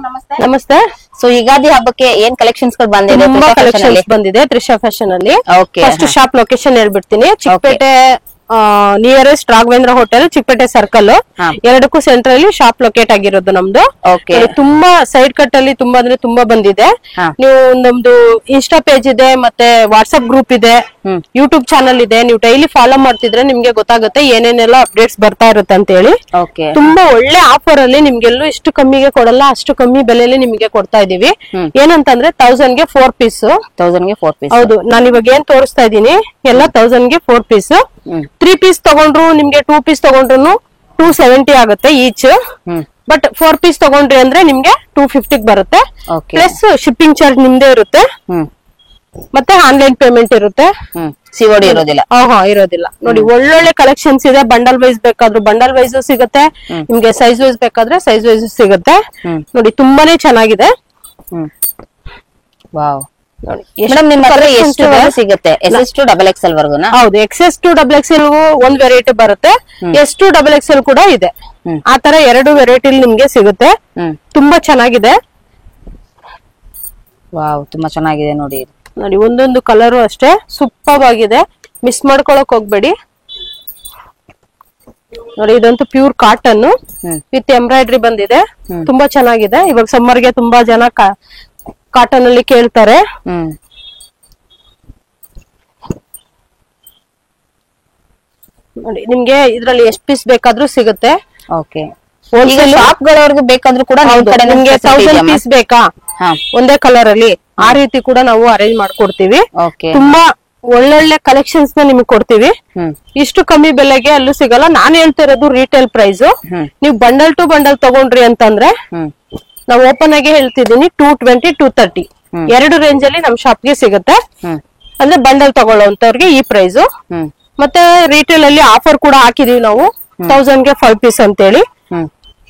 ನಮಸ್ತೆ ನಮಸ್ತೆ. ಸೊ ಯುಗಾದಿ ಹಬ್ಬಕ್ಕೆ ಏನ್ ಕಲೆಕ್ಷನ್ಸ್ ಗಳು ಬಂದಿದೆ? ತುಂಬಾ ಕಲೆಕ್ಷನ್ಸ್ ಬಂದಿದೆ ತ್ರಿಷಾ ಫ್ಯಾಷನ್ ಅಲ್ಲಿ. ಫಸ್ಟ್ ಶಾಪ್ ಲೊಕೇಶನ್ ಹೇಳ್ಬಿಡ್ತೀನಿ. Chickpet nearest Raghavendra hotel, Chickpet circle, ಎರಡಕ್ಕೂ ಸೆಂಟರ್ ಅಲ್ಲಿ ಶಾಪ್ ಲೊಕೇಟ್ ಆಗಿರೋದು ನಮ್ದು. ತುಂಬಾ ಸೈಡ್ ಕಟ್ ಅಲ್ಲಿ ತುಂಬಾ ಅಂದ್ರೆ ತುಂಬಾ ಬಂದಿದೆ. ನೀವು ನಮ್ದು ಇನ್ಸ್ಟಾ ಪೇಜ್ ಇದೆ, ಮತ್ತೆ ವಾಟ್ಸ್ಆಪ್ ಗ್ರೂಪ್ ಇದೆ, ಯೂಟ್ಯೂಬ್ ಚಾನಲ್ ಇದೆ. ನೀವು ಡೈಲಿ ಫಾಲೋ ಮಾಡ್ತಿದ್ರೆ ನಿಮ್ಗೆ ಗೊತ್ತಾಗುತ್ತೆ ಏನೇನೆಲ್ಲ ಅಪ್ಡೇಟ್ಸ್ ಬರ್ತಾ ಇರುತ್ತೆ ಅಂತ ಹೇಳಿ. ತುಂಬಾ ಒಳ್ಳೆ ಆಫರ್ ಅಲ್ಲಿ ನಿಮ್ಗೆಲ್ಲೂ ಇಷ್ಟು ಕಮ್ಮಿಗೆ ಕೊಡಲ್ಲ, ಅಷ್ಟು ಕಮ್ಮಿ ಬೆಲೆಯಲ್ಲಿ ನಿಮ್ಗೆ ಕೊಡ್ತಾ ಇದೀವಿ. ಏನಂತಂದ್ರೆ 1000 ಗೆ 4 ಪೀಸ್. 1000 ಗೆ 4 ಪೀಸ್. ಹೌದು, ನಾನು ಇವಾಗ ಏನ್ ತೋರಿಸ್ತಾ ಇದೀನಿ ಎಲ್ಲ 1000 ಗೆ 4 ಪೀಸ್. 3 ಪೀಸ್ ತಗೊಂಡ್ರು ನಿಮ್ಗೆ 2 ಪೀಸ್ ತಗೊಂಡ್ರು 270 ಆಗುತ್ತೆ ಈಚ್. ಬಟ್ 4 ಪೀಸ್ ತಗೊಂಡ್ರಿ ಅಂದ್ರೆ ನಿಮ್ಗೆ 250 ಬರುತ್ತೆ. ಪ್ಲಸ್ ಶಿಪ್ಪಿಂಗ್ ಚಾರ್ಜ್ ನಿಮ್ದೇ ಇರುತ್ತೆ, ಮತ್ತೆ ಆನ್ಲೈನ್ ಪೇಮೆಂಟ್ ಇರುತ್ತೆ. ಸಿಒಡಿ ಇರೋದಿಲ್ಲ. ಇರೋದಿಲ್ಲ. ನೋಡಿ ಒಳ್ಳೊಳ್ಳೆ ಕಲೆಕ್ಷನ್ಸ್ ಇದೆ. ಬಂಡಲ್ ವೈಸ್ ಬೇಕಾದ್ರೂ ಬಂಡಲ್ ವೈಸ್ ಸಿಗುತ್ತೆ, ನಿಮ್ಗೆ ಸೈಜ್ ವೈಸ್ ಬೇಕಾದ್ರೆ ಸೈಜ್ ವೈಸ್ ಸಿಗುತ್ತೆ. ನೋಡಿ ತುಂಬಾನೇ ಚೆನ್ನಾಗಿದೆ. ವಾವ್. ಮೇಡಮ್ ನಿಮ್ಮ ಹತ್ರ ಎಷ್ಟು ಸಿಗುತ್ತೆ? SS to XXL ವರ್ಗುನಾ? ಹೌದು, XS to XXL ಒಂದ್ ವೆರೈಟಿ ಬರುತ್ತೆ, S to XXL ಕೂಡ ಇದೆ. ಆತರ 2 ವೆರೈಟಿ ನಿಮ್ಗೆ ಸಿಗುತ್ತೆ. ತುಂಬಾ ಚೆನ್ನಾಗಿದೆ. ವಾವ್, ತುಂಬಾ ಚೆನ್ನಾಗಿದೆ ನೋಡಿ. ನೋಡಿ ಒಂದೊಂದು ಕಲರು ಅಷ್ಟೇ ಸೂಪರ್ ಆಗಿದೆ, ಮಿಸ್ ಮಾಡ್ಕೊಳಕ್ ಹೋಗ್ಬೇಡಿ. ನೋಡಿ ಇದಂತೂ ಪ್ಯೂರ್ ಕಾಟನ್ ವಿತ್ ಎಂಬ್ರಾಯ್ಡ್ರಿ ಬಂದಿದೆ. ತುಂಬಾ ಚೆನ್ನಾಗಿದೆ. ಇವಾಗ ಸಮ್ಮರ್ ಗೆ ತುಂಬಾ ಜನ ಕಾಟನ್ ಅಲ್ಲಿ ಕೇಳ್ತಾರೆ. ನೋಡಿ ನಿಮ್ಗೆ ಇದ್ರಲ್ಲಿ ಎಷ್ಟು ಪೀಸ್ ಬೇಕಾದ್ರೂ ಸಿಗುತ್ತೆ. ಶಾಪ್ ಗಳವರೆಗೂ ಬೇಕಾದ್ರೂ ಕೂಡ ನಿಮ್ಗೆ 1000 ಪೀಸ್ ಬೇಕಾ ಒಂದೇ ಕಲರ್ ಅಲ್ಲಿ, ಆ ರೀತಿ ಕೂಡ ನಾವು ಅರೇಂಜ್ ಮಾಡ್ಕೊಡ್ತೀವಿ. ತುಂಬಾ ಒಳ್ಳೊಳ್ಳೆ ಕಲೆಕ್ಷನ್ಸ್ ನ ನಿಮ್ಗೆ ಕೊಡ್ತೀವಿ. ಇಷ್ಟು ಕಮ್ಮಿ ಬೆಲೆಗೆ ಅಲ್ಲೂ ಸಿಗಲ್ಲ. ನಾನ್ ಹೇಳ್ತಿರೋದು ರಿಟೇಲ್ ಪ್ರೈಸ್. ನೀವು ಬಂಡಲ್ ಟು ಬಂಡಲ್ ತಗೊಂಡ್ರಿ ಅಂತಂದ್ರೆ ನಾವು ಓಪನ್ ಆಗಿ ಹೇಳ್ತಿದೀನಿ 220, 230 ಎರಡು ರೇಂಜ್ ಅಲ್ಲಿ ನಮ್ ಶಾಪ್ಗೆ ಸಿಗುತ್ತೆ. ಅಂದ್ರೆ ಬಂಡಲ್ ತಗೊಳ್ಳೋಂತವ್ರಿಗೆ ಈ ಪ್ರೈಸ್. ಮತ್ತೆ ರಿಟೇಲ್ ಅಲ್ಲಿ ಆಫರ್ ಕೂಡ ಹಾಕಿದೀವಿ ನಾವು 1000 ಗೆ 5 ಪೀಸ್ ಅಂತ ಹೇಳಿ.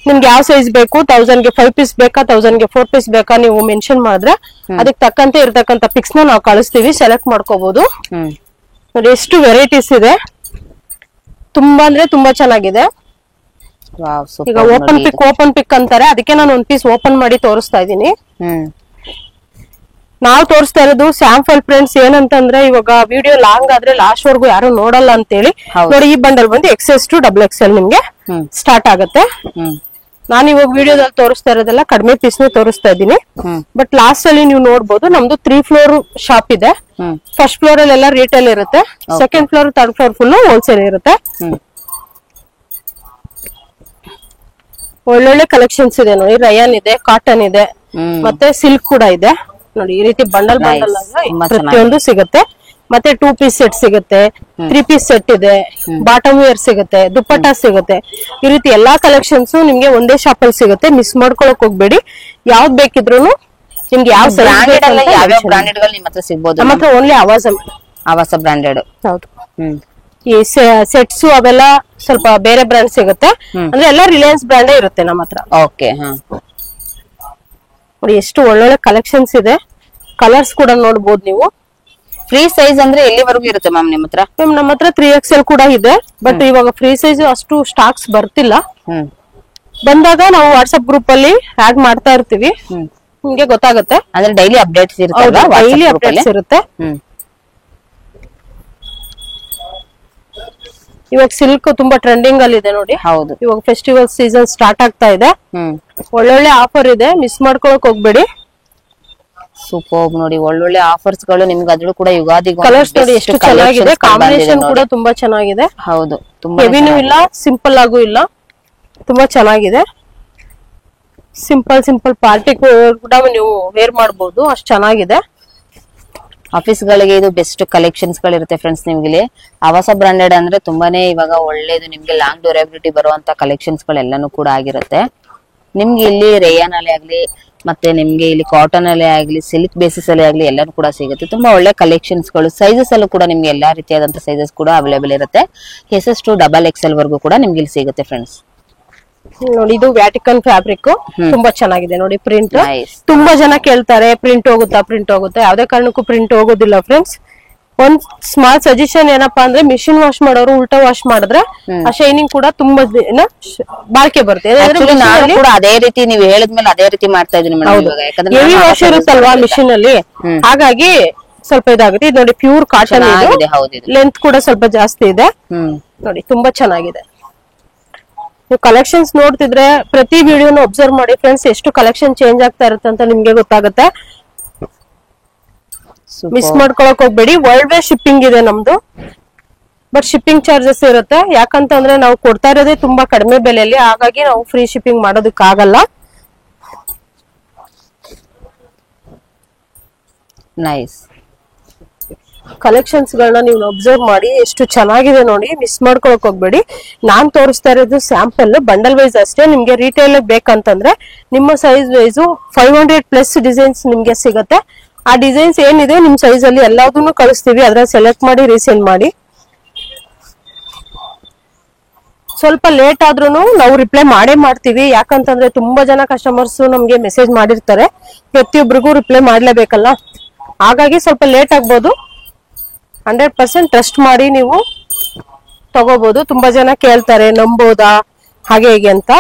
ನಿಮ್ಗೆ ಯಾವ ಸೈಜ್ ಬೇಕು, 1000 ಗೆ 5 ಪೀಸ್ ಬೇಕಾ, 1000 ಗೆ 4 ಪೀಸ್ ಬೇಕಾ, ನೀವು ಮೆನ್ಷನ್ ಮಾಡಿದ್ರೆ ಅದಕ್ಕೆ ತಕ್ಕಂತೆ ಇರ್ತಕ್ಕಂತ ಪಿಕ್ಸ್ ನ ನಾವು ಕಳಿಸ್ತೀವಿ, ಸೆಲೆಕ್ಟ್ ಮಾಡ್ಕೋಬಹುದು. ನೋಡಿ ಎಷ್ಟು ವೆರೈಟೀಸ್ ಇದೆ, ತುಂಬಾ ಅಂದ್ರೆ ತುಂಬಾ ಚೆನ್ನಾಗಿದೆ. ಈಗ ಓಪನ್ ಪಿಕ್ ಅಂತಾರೆ, ಅದಕ್ಕೆ ನಾನು ಒಂದ್ ಪೀಸ್ ಓಪನ್ ಮಾಡಿ ತೋರಿಸ್ತಾ ಇದ್ದೀನಿ. ನಾವು ತೋರಿಸ್ತಾ ಇರೋದು ಸ್ಯಾಂಪಲ್ ಫ್ರೆಂಡ್ಸ್. ಏನಂತಂದ್ರೆ ಇವಾಗ ವಿಡಿಯೋ ಲಾಂಗ್ ಆದ್ರೆ ಲಾಸ್ಟ್ ವರ್ಗು ಯಾರು ನೋಡಲ್ಲ ಅಂತ ಹೇಳಿ. ನೋಡಿ ಈ ಬಂಡಲ್ ಬಂದು XS to XXL ನಿಮ್ಗೆ ಸ್ಟಾರ್ಟ್ ಆಗುತ್ತೆ. ನಾನು ಇವಾಗ ವಿಡಿಯೋದಲ್ಲಿ ತೋರಿಸ್ತಾ ಇರೋದೆಲ್ಲ ಕಡಿಮೆ ಪೀಸ್ ನ ತೋರಿಸ್ತಾ ಇದ್ದೀನಿ. ಬಟ್ ಲಾಸ್ಟ್ ಅಲ್ಲಿ ನೀವು ನೋಡ್ಬೋದು ನಮ್ದು 3 ಫ್ಲೋರ್ ಶಾಪ್ ಇದೆ. ಫಸ್ಟ್ ಫ್ಲೋರ್ ಅಲ್ಲಿ ಎಲ್ಲ ರಿಟೇಲ್ ಇರುತ್ತೆ, second floor, third floor full wholesale ಇರುತ್ತೆ. ಒಳ್ಳೊಳ್ಳೆ ಕಲೆಕ್ಷನ್ಸ್ ಇದೆ ನೋಡಿ. ರಯಾನ್ ಇದೆ, ಕಾಟನ್ ಇದೆ, ಮತ್ತೆ ಸಿಲ್ಕ್ ಕೂಡ ಇದೆ. ನೋಡಿ ಈ ರೀತಿ ಬಂಡಲ್ ಪ್ರತಿಯೊಂದು ಸಿಗುತ್ತೆ. ಮತ್ತೆ 2 ಪೀಸ್ ಸೆಟ್ ಸಿಗುತ್ತೆ, 3 ಪೀಸ್ ಸೆಟ್ ಇದೆ, ಬಾಟಮ್ ವೇರ್ ಸಿಗುತ್ತೆ, ದುಪ್ಪಟ್ಟ ಸಿಗುತ್ತೆ. ಈ ರೀತಿ ಎಲ್ಲಾ ಕಲೆಕ್ಷನ್ಸ್ ನಿಮ್ಗೆ ಒಂದೇ ಶಾಪ್ ಅಲ್ಲಿ ಸಿಗುತ್ತೆ. ಮಿಸ್ ಮಾಡ್ಕೊಳಕ್ ಹೋಗ್ಬೇಡಿ. ಯಾವ್ದು ಬೇಕಿದ್ರು ನಿಮ್ಗೆ ಯಾವ ಬ್ರಾಂಡೆಡ್ ಗಳು ನಿಮ್ಮ ಹತ್ರ ಸಿಗಬಹುದು. ನಮ್ಮ ಹತ್ರ ಓನ್ಲಿ ಆವಾಸ ಬ್ರಾಂಡೆಡ್. ಹೌದು. ಈ ಸೆಟ್ಸ್ ಅವೆಲ್ಲ ಸ್ವಲ್ಪ ಬೇರೆ ಬ್ರಾಂಡ್ ಸಿಗುತ್ತೆ. ಅಂದ್ರೆ ಎಲ್ಲ ರಿಲಯನ್ಸ್ ಬ್ರಾಂಡೇ ಇರುತ್ತೆ ನಮ್ಮ ಹತ್ರ. ನೋಡಿ ಎಷ್ಟು ಒಳ್ಳೊಳ್ಳೆ ಕಲೆಕ್ಷನ್ಸ್ ಇದೆ. ಕಲರ್ಸ್ ಕೂಡ ನೋಡ್ಬೋದು ನೀವು. ಫ್ರೀ ಸೈಜ್ ಅಂದ್ರೆ ಎಲ್ಲಿವರೆಗೂ ಇರುತ್ತೆ ಮ್ಯಾಮ್ ನಿಮ್ಮ ಹತ್ರ? ನಮ್ಮ ಹತ್ರ 3XL ಕೂಡ ಇದೆ. ಬಟ್ ಇವಾಗ ಫ್ರೀ ಸೈಜ್ ಅಷ್ಟು ಸ್ಟಾಕ್ಸ್ ಬರ್ತಿಲ್ಲ. ಬಂದಾಗ ನಾವು ವಾಟ್ಸ್ಆಪ್ ಗ್ರೂಪ್ ಅಲ್ಲಿ ಆಡ್ ಮಾಡ್ತಾ ಇರ್ತೀವಿ, ನಿಮ್ಗೆ ಗೊತ್ತಾಗುತ್ತೆ. ಅಂದ್ರೆ ಡೈಲಿ ಅಪ್ಡೇಟ್ಸ್ ಇರುತ್ತೆ. ಡೈಲಿ ಅಪ್ಡೇಟ್ಸ್ ಇರುತ್ತೆ. ಇವಾಗ ಸಿಲ್ಕ್ ತುಂಬಾ ಟ್ರೆಂಡಿಂಗ್ ಅಲ್ಲಿ ಇದೆ ನೋಡಿ. ಹೌದು, ಇವಾಗ ಫೆಸ್ಟಿವಲ್ ಸೀಸನ್ ಸ್ಟಾರ್ಟ್ ಆಗ್ತಾ ಇದೆ. ಒಳ್ಳೊಳ್ಳೆ ಆಫರ್ ಇದೆ, ಮಿಸ್ ಮಾಡ್ಕೊಳಕ್ ಹೋಗ್ಬೇಡಿ. ಸೂಪರ್ ನೋಡಿ, ಒಳ್ಳೊಳ್ಳೆ ಆಫರ್ಸ್ ಗಳು ನಿಮ್ಗೆ. ಅದ್ರೂ ಕೂಡ ಯುಗಾದಿ ಕಲರ್ಸ್ ನೋಡಿ ಎಷ್ಟು ಚೆನ್ನಾಗಿದೆ, ಕಾಂಬಿನೇಷನ್ ಕೂಡ ತುಂಬಾ ಚೆನ್ನಾಗಿದೆ. ಹೌದು, ಹೆವಿನೂ ಇಲ್ಲ, ಸಿಂಪಲ್ ಆಗೂ ಇಲ್ಲ, ತುಂಬಾ ಚೆನ್ನಾಗಿದೆ. ಸಿಂಪಲ್ ಪಾರ್ಟಿ ಕೂಡ ನೀವು ವೇರ್ ಮಾಡಬಹುದು, ಅಷ್ಟು ಚೆನ್ನಾಗಿದೆ. ಆಫೀಸ್ ಗಳಿಗೆ ಇದು ಬೆಸ್ಟ್ ಕಲೆಕ್ಷನ್ಸ್ ಗಳಿರುತ್ತೆ ಫ್ರೆಂಡ್ಸ್. ನಿಮ್ಗೆ ಇಲ್ಲಿ ಆವಾಸ ಬ್ರಾಂಡೆಡ್ ಅಂದ್ರೆ ತುಂಬಾನೇ ಇವಾಗ ಒಳ್ಳೇದು. ನಿಮ್ಗೆ ಲಾಂಗ್ ಡ್ಯೂರಬಿಲಿಟಿ ಬರುವಂತ ಕಲೆಕ್ಷನ್ಸ್ ಗಳೆಲ್ಲಾನು ಕೂಡ ಆಗಿರುತ್ತೆ. ನಿಮ್ಗೆ ಇಲ್ಲಿ ರೇಯಾನ್ ಅಲ್ಲೇ ಆಗ್ಲಿ, ಮತ್ತೆ ನಿಮ್ಗೆ ಇಲ್ಲಿ ಕಾಟನ್ ಅಲ್ಲೇ ಆಗ್ಲಿ, ಸಿಲ್ಕ್ ಬೇಸಿಸ್ ಅಲ್ಲೇ ಆಗ್ಲಿ ಎಲ್ಲಾನು ಕೂಡ ಸಿಗುತ್ತೆ. ತುಂಬಾ ಒಳ್ಳೆ ಕಲೆಕ್ಷನ್ಸ್ ಗಳು. ಸೈಜಸ್ ಅಲ್ಲೂ ಕೂಡ ನಿಮ್ಗೆ ಎಲ್ಲಾ ರೀತಿಯಾದಂತ ಸೈಜಸ್ ಕೂಡ ಅವೈಲೇಬಲ್ ಇರುತ್ತೆ. SS to XXL ವರ್ಗೂ ಕೂಡ ನಿಮ್ಗೆ ಇಲ್ಲಿ ಸಿಗುತ್ತೆ ಫ್ರೆಂಡ್ಸ್. ನೋಡಿ ಇದು ವ್ಯಾಟಿಕನ್ ಫ್ಯಾಬ್ರಿಕ್ ತುಂಬಾ ಚೆನ್ನಾಗಿದೆ ನೋಡಿ. ಪ್ರಿಂಟ್ ತುಂಬಾ ಜನ ಕೇಳ್ತಾರೆ, ಪ್ರಿಂಟ್ ಹೋಗುತ್ತಾ, ಯಾವ್ದೇ ಕಾರಣಕ್ಕೂ ಪ್ರಿಂಟ್ ಹೋಗೋದಿಲ್ಲ ಫ್ರೆಂಡ್ಸ್. ಒಂದ್ ಸ್ಮಾಲ್ ಸಜೆಷನ್ ಏನಪ್ಪಾ ಅಂದ್ರೆ ಮಿಷಿನ್ ವಾಶ್ ಮಾಡೋರು ಉಲ್ಟಾ ವಾಶ್ ಮಾಡಿದ್ರೆ ಆ ಶೈನಿಂಗ್ ಕೂಡ ತುಂಬಾ ದಿನ ಬಾಳಿಕೆ ಬರುತ್ತೆ. ನಾನು ಕೂಡ ಅದೇ ರೀತಿ ನೀವು ಹೇಳಿದ್ಮೇಲೆ ಅದೇ ರೀತಿ ಮಾಡ್ತಾ ಇದೀನಿ ಮೇಡಮ್. ಹೆವಿ ವಾಶ್ ಇರುತ್ತಲ್ವಾ ಮಿಷಿನ್ ಅಲ್ಲಿ, ಹಾಗಾಗಿ ಸ್ವಲ್ಪ ಇದಾಗುತ್ತೆ. ಇದು ನೋಡಿ ಪ್ಯೂರ್ ಕಾಟನ್ ಇದೆ, ಲೆಂತ್ ಕೂಡ ಸ್ವಲ್ಪ ಜಾಸ್ತಿ ಇದೆ ನೋಡಿ, ತುಂಬಾ ಚೆನ್ನಾಗಿದೆ. ನೀವು ಕಲೆಕ್ಷನ್ಸ್ ನೋಡ್ತಿದ್ರೆ ಪ್ರತಿ ವಿಡಿಯೋನು ಅಬ್ಸರ್ವ್ ಮಾಡಿ ಫ್ರೆಂಡ್ಸ್, ಎಷ್ಟು ಕಲೆಕ್ಷನ್ ಚೇಂಜ್ ಆಗ್ತಾ ಇರುತ್ತೆ ಅಂತ ನಿಮ್ಗೆ ಗೊತ್ತಾಗುತ್ತೆ. ಮಿಸ್ ಮಾಡ್ಕೊಳಕ್ ಹೋಗ್ಬೇಡಿ. ವರ್ಲ್ಡ್ ವೈಡ್ ಶಿಪ್ಪಿಂಗ್ ಇದೆ ನಮ್ದು, ಬಟ್ ಶಿಪ್ಪಿಂಗ್ ಚಾರ್ಜಸ್ ಇರುತ್ತೆ. ಯಾಕಂತಂದ್ರೆ ನಾವು ಕೊಡ್ತಾ ಇರೋದೇ ತುಂಬಾ ಕಡಿಮೆ ಬೆಲೆಯಲ್ಲಿ, ಹಾಗಾಗಿ ನಾವು ಫ್ರೀ ಶಿಪ್ಪಿಂಗ್ ಮಾಡೋದಕ್ಕಾಗಲ್ಲ. ನೈಸ್ ಕಲೆಕ್ಷನ್ಸ್ ಗಳನ್ನ ನೀವು ಅಬ್ಸರ್ವ್ ಮಾಡಿ, ಎಷ್ಟು ಚೆನ್ನಾಗಿದೆ ನೋಡಿ, ಮಿಸ್ ಮಾಡ್ಕೊಳಕ್ ಹೋಗ್ಬೇಡಿ. ನಾನ್ ತೋರಿಸ್ತಾ ಇರೋದು ಸ್ಯಾಂಪಲ್, ಬಂಡಲ್ ವೈಸ್ ಅಷ್ಟೇ. ನಿಮ್ಗೆ ರಿಟೇಲ್ ಬೇಕಂತಂದ್ರೆ ನಿಮ್ಮ ಸೈಜ್ ವೈಸ್ 500+ ಡಿಸೈನ್ಸ್ ನಿಮ್ಗೆ ಸಿಗತ್ತೆ. ಆ ಡಿಸೈನ್ಸ್ ಏನಿದೆ ನಿಮ್ ಸೈಜ್ ಅಲ್ಲಿ ಎಲ್ಲದನ್ನು ಕಳಿಸ್ತೀವಿ, ಅದ್ರಲ್ಲಿ ಸೆಲೆಕ್ಟ್ ಮಾಡಿ ರೀಸೇಲ್ ಮಾಡಿ. ಸ್ವಲ್ಪ ಲೇಟ್ ಆದ್ರೂ ನಾವು ರಿಪ್ಲೈ ಮಾಡೇ ಮಾಡ್ತೀವಿ. ಯಾಕಂತಂದ್ರೆ ತುಂಬಾ ಜನ ಕಸ್ಟಮರ್ಸ್ ನಮ್ಗೆ ಮೆಸೇಜ್ ಮಾಡಿರ್ತಾರೆ, ಪ್ರತಿಯೊಬ್ಬರಿಗೂ ರಿಪ್ಲೈ ಮಾಡ್ಲೇಬೇಕಲ್ಲ, ಹಾಗಾಗಿ ಸ್ವಲ್ಪ ಲೇಟ್ ಆಗ್ಬೋದು. 100% ಟ್ರಸ್ಟ್ ಮಾಡಿ ನೀವು ತಗೋಬಹುದು. ತುಂಬಾ ಜನ ಕೇಳ್ತಾರೆ ನಂಬೋದಾ ಹಾಗೆ ಹೇಗೆ ಅಂತ.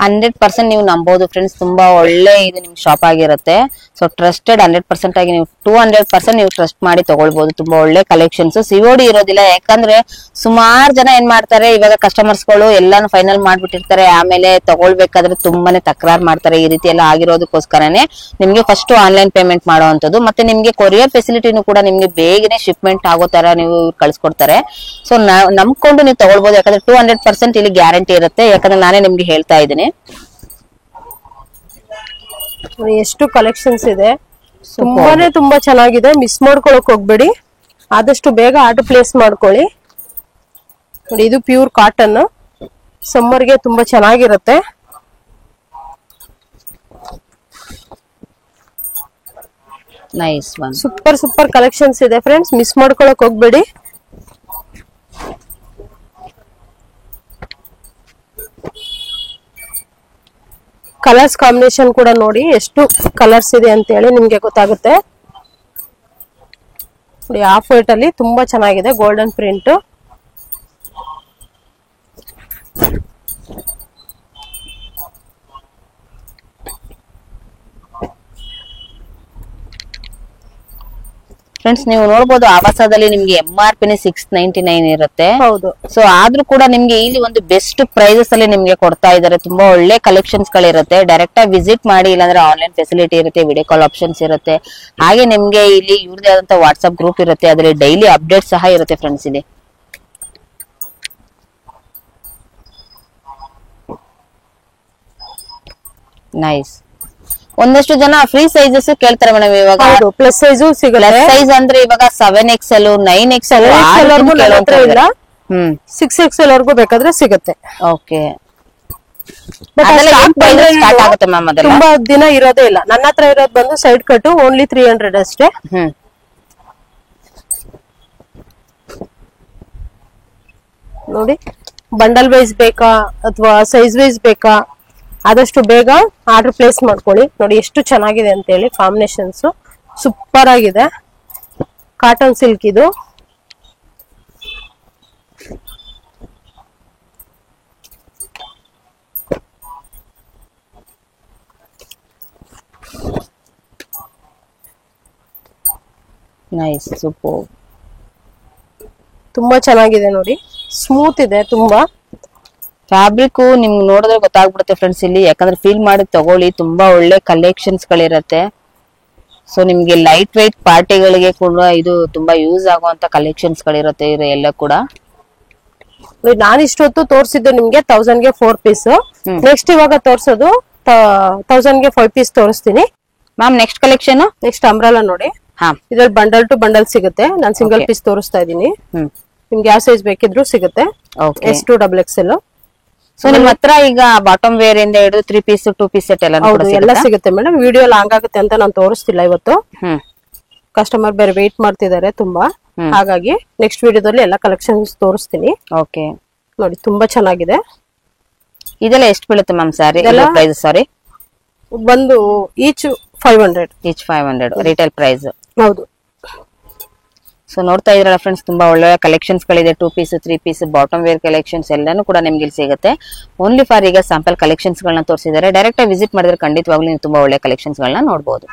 100% ನೀವು ನಂಬೋದು ಫ್ರೆಂಡ್ಸ್. ತುಂಬಾ ಒಳ್ಳೆ ಇದು ನಿಮ್ ಶಾಪ್ ಆಗಿರುತ್ತೆ. ಸೊ ಟ್ರಸ್ಟೆಡ್ 100% ಆಗಿ ನೀವು 200% ನೀವು ಟ್ರಸ್ಟ್ ಮಾಡಿ ತಗೊಳ್ಬಹುದು. ತುಂಬಾ ಒಳ್ಳೆ ಕಲೆಕ್ಷನ್ಸ್. ಸಿಒಡಿ ಇರೋದಿಲ್ಲ, ಯಾಕಂದ್ರೆ ಸುಮಾರು ಜನ ಏನ್ ಮಾಡ್ತಾರೆ, ಇವಾಗ ಕಸ್ಟಮರ್ಸ್ ಗಳು ಎಲ್ಲಾನು ಫೈನಲ್ ಮಾಡ್ಬಿಟ್ಟಿರ್ತಾರೆ, ಆಮೇಲೆ ತಗೊಳ್ಬೇಕಾದ್ರೆ ತುಂಬಾನೇ ತಕರಾರು ಮಾಡ್ತಾರೆ. ಈ ರೀತಿ ಎಲ್ಲ ಆಗಿರೋದಕ್ಕೋಸ್ಕರನೇ ನಿಮ್ಗೆ ಫಸ್ಟ್ ಆನ್ಲೈನ್ ಪೇಮೆಂಟ್ ಮಾಡುವಂತದ್ದು, ಮತ್ತೆ ನಿಮ್ಗೆ ಕೊರಿಯರ್ ಫೆಸಿಲಿಟಿನೂ ಕೂಡ ನಿಮ್ಗೆ ಬೇಗನೆ ಶಿಪ್ಮೆಂಟ್ ಆಗೋ ತರ ನೀವು ಕಳ್ಸಿಕೊಡ್ತಾರೆ. ಸೊ ನಂಬ್ಕೊಂಡು ನೀವು ತಗೊಳ್ಬಹುದು, ಯಾಕಂದ್ರೆ 200% ಇಲ್ಲಿ ಗ್ಯಾರಂಟಿ ಇರುತ್ತೆ. ಯಾಕಂದ್ರೆ ನಾನೇ ನಿಮ್ಗೆ ಹೇಳ್ತಾ ಇದ್ದೀನಿ. ಎಷ್ಟು ಕಲೆಕ್ಷನ್ಸ್ ಇದೆ, ತುಂಬಾ ಚೆನ್ನಾಗಿದೆ. ಮಿಸ್ ಮಾಡ್ಕೊಳಕ್ ಹೋಗ್ಬೇಡಿ, ಆದಷ್ಟು ಬೇಗ ಆರ್ಡರ್ ಪ್ಲೇಸ್ ಮಾಡ್ಕೊಳ್ಳಿ. ನೋಡಿ ಇದು ಪ್ಯೂರ್ ಕಾಟನ್, ಸಮ್ಮರ್ಗೆ ತುಂಬಾ ಚೆನ್ನಾಗಿರುತ್ತೆ. Nice one. ಸೂಪರ್ ಕಲೆಕ್ಷನ್ಸ್ ಇದೆ ಫ್ರೆಂಡ್ಸ್, ಮಿಸ್ ಮಾಡ್ಕೊಳಕ್ ಹೋಗ್ಬೇಡಿ. ಕಲರ್ಸ್ ಕಾಂಬಿನೇಷನ್ ಕೂಡ ನೋಡಿ, ಎಷ್ಟು ಕಲರ್ಸ್ ಇದೆ ಅಂತ ಹೇಳಿ ನಿಮ್ಗೆ ಗೊತ್ತಾಗುತ್ತೆ. ನೋಡಿ ಹಾಫ್ ವೈಟ್ ಅಲ್ಲಿ ತುಂಬಾ ಚೆನ್ನಾಗಿದೆ, ಗೋಲ್ಡನ್ ಪ್ರಿಂಟ್. ಫ್ರೆಂಡ್ಸ್ ನೀವು ನೋಡಬಹುದು, ಆವಾಸದಲ್ಲಿ ನಿಮ್ಗೆ MRP 699 ಇರುತ್ತೆ. ಹೌದು. ಸೊ ಆದ್ರೂ ಕೂಡ ನಿಮ್ಗೆ ಇಲ್ಲಿ ಒಂದು ಬೆಸ್ಟ್ ಪ್ರೈಸಸ್ ಅಲ್ಲಿ ನಿಮ್ಗೆ ಕೊಡ್ತಾ ಇದಾರೆ. ತುಂಬಾ ಒಳ್ಳೆ ಕಲೆಕ್ಷನ್ಸ್ ಗಳಿರುತ್ತೆ. ಡೈರೆಕ್ಟ್ ಆಗಿ ವಿಸಿಟ್ ಮಾಡಿ, ಇಲ್ಲಾಂದ್ರೆ ಆನ್ಲೈನ್ ಫೆಸಿಲಿಟಿ ಇರುತ್ತೆ, ವಿಡಿಯೋ ಕಾಲ್ ಆಪ್ಷನ್ಸ್ ಇರುತ್ತೆ. ಹಾಗೆ ನಿಮ್ಗೆ ಇಲ್ಲಿ ಇವ್ರದೇ ಆದಂತ ವಾಟ್ಸ್ಆಪ್ ಗ್ರೂಪ್ ಇರುತ್ತೆ, ಅದ್ರಲ್ಲಿ ಡೈಲಿ ಅಪ್ಡೇಟ್ ಸಹ ಇರುತ್ತೆ ಫ್ರೆಂಡ್ಸ್. ಇಲ್ಲಿ ನೈಸ್. ಒಂದಷ್ಟು ಜನ ಫ್ರೀ ಸೈಜಸ್ ಕೇಳ್ತಾರೆ ಮೇಡಮ್. ಇವಾಗ ಪ್ಲಸ್ ಸೈಜ್ ಸಿಗುತ್ತೆ. ಪ್ಲಸ್ ಸೈಜ್ ಅಂದ್ರೆ ಇವಾಗ 7XL 9XL ಇಲ್ಲ, 6XL ವರ್ಗೂ ಬೇಕಾದ್ರೆ ಸಿಗುತ್ತೆ. ಓಕೆ. ತುಂಬಾ ದಿನ ಇರೋದೇ ಇಲ್ಲ. ನನ್ನ ಹತ್ರ ಇರೋದು ಬಂದು ಸೈಡ್ ಕಟ್ ಓನ್ಲಿ 300 ಅಷ್ಟೇ. ನೋಡಿ, ಬಂಡಲ್ ವೈಸ್ ಬೇಕಾ ಅಥವಾ ಸೈಜ್ ವೈಸ್ ಬೇಕಾ, ಆದಷ್ಟು ಬೇಗ ಆರ್ಡರ್ ಪ್ಲೇಸ್ ಮಾಡ್ಕೊಳ್ಳಿ. ನೋಡಿ ಎಷ್ಟು ಚೆನ್ನಾಗಿದೆ ಅಂತ ಹೇಳಿ, ಕಾಂಬಿನೇಷನ್ಸ್ ಸೂಪರ್ ಆಗಿದೆ. ಕಾಟನ್ ಸಿಲ್ಕ್ ಇದು. Nice, super. ತುಂಬಾ ಚೆನ್ನಾಗಿದೆ ನೋಡಿ, ಸ್ಮೂತ್ ಇದೆ ತುಂಬಾ. ಫ್ಯಾಬ್ರಿಕ್ ನಿಮ್ಗೆ ನೋಡಿದ್ರೆ ಗೊತ್ತಾಗ್ಬಿಡುತ್ತೆ ಫ್ರೆಂಡ್ಸ್ ಇಲ್ಲಿ, ಯಾಕಂದ್ರೆ ಫೀಲ್ ಮಾಡಿ ತಗೊಳ್ಳಿ. ತುಂಬಾ ಒಳ್ಳೆ ಕಲೆಕ್ಷನ್ಸ್ ಗಳಿರತ್ತೆ. ಸೊ ನಿಮ್ಗೆ ಲೈಟ್ ವೈಟ್ ಪಾರ್ಟಿಗಳಿಗೆ ಕೂಡ ಇದು ತುಂಬಾ ಯೂಸ್ ಆಗುವಂತ ಕಲೆಕ್ಷನ್ಸ್ ಗಳಿರುತ್ತೆ ಎಲ್ಲ ಕೂಡ. ನಾನು ಇಷ್ಟೊತ್ತು ತೋರಿಸಿದ್ದು ನಿಮ್ಗೆ 1000 ಗೆ 4 ಪೀಸ್. ನೆಕ್ಸ್ಟ್ ಇವಾಗ ತೋರ್ಸೋದು 1000 ಗೆ 5 ಪೀಸ್ ತೋರಿಸ್ತೀನಿ ma'am. Next collection, next umbrella ನೋಡಿ. ಇದ್ರಲ್ಲಿ ಬಂಡಲ್ ಟು ಬಂಡಲ್ ಸಿಗುತ್ತೆ. ನಾನು ಸಿಂಗಲ್ ಪೀಸ್ ತೋರಿಸ್ತಾ ಇದೀನಿ. ನಿಮ್ಗೆ ಯಾವ ಸೈಜ್ ಬೇಕಿದ್ರು ಸಿಗುತ್ತೆ. S2 XXL. ಸೊ ನಿಮ್ ಹತ್ರ ಈಗ ಬಾಟಮ್ ವೇರ್ ಇಂದ ಹಿಡಿದು 3 ಪೀಸ್ 2 ಪೀಸ್ ಸೆಟ್ ಎಲ್ಲ ಸಿಗುತ್ತೆ ಮೇಡಮ್. ವಿಡಿಯೋ ಲಾಂಗ್ ಆಗುತ್ತೆ ಅಂತ ನಾನು ತೋರಿಸ್ತಿಲ್ಲ ಇವತ್ತು. ಕಸ್ಟಮರ್ ಬೇರೆ ವೇಟ್ ಮಾಡ್ತಿದ್ದಾರೆ ತುಂಬಾ, ಹಾಗಾಗಿ ನೆಕ್ಸ್ಟ್ ವಿಡಿಯೋದಲ್ಲಿ ಎಲ್ಲ ಕಲೆಕ್ಷನ್ಸ್ ತೋರಿಸ್ತೀನಿ. ಓಕೆ. ನೋಡಿ ತುಂಬಾ ಚೆನ್ನಾಗಿದೆ. ಇದೆಲ್ಲ ಎಷ್ಟು ಬೀಳುತ್ತೆ ಮ್ಯಾಮ್ ಸ್ಯಾರಿ ಪ್ರೈಸ್? ಸಾರಿ, ಒಂದು ಈಚ್ 500. Each 500 retail price. ಹೌದು. ಸೊ ನೋಡ್ತಾ ಇದ್ರಲ್ಲ ಫ್ರೆಂಡ್ಸ್, ತುಂಬಾ ಒಳ್ಳೆ ಕಲೆಕ್ಷನ್ಸ್ ಗಳಿದೆ. 2 piece 3 piece bottom wear collections ಎಲ್ಲಾನು ಕೂಡ ನಿಮ್ಗೆ ಇಲ್ಲಿ ಸಿಗುತ್ತೆ. ಓನ್ಲಿ ಫಾರ್ ಈಗ ಸ್ಯಾಂಪಲ್ ಕಲೆಕ್ಷನ್ಸ್ ಗಳನ್ನ ತೋರಿಸಿದ್ದಾರೆ. ಡೈರೆಕ್ಟ್ ಆಗಿ ವಿಸಿಟ್ ಮಾಡಿದ್ರೆ ಖಂಡಿತವಾಗ್ಲೂ ನೀವು ತುಂಬಾ ಒಳ್ಳೆ ಕಲೆಕ್ಷನ್ಸ್ ಗಳನ್ನ ನೋಡಬಹುದು.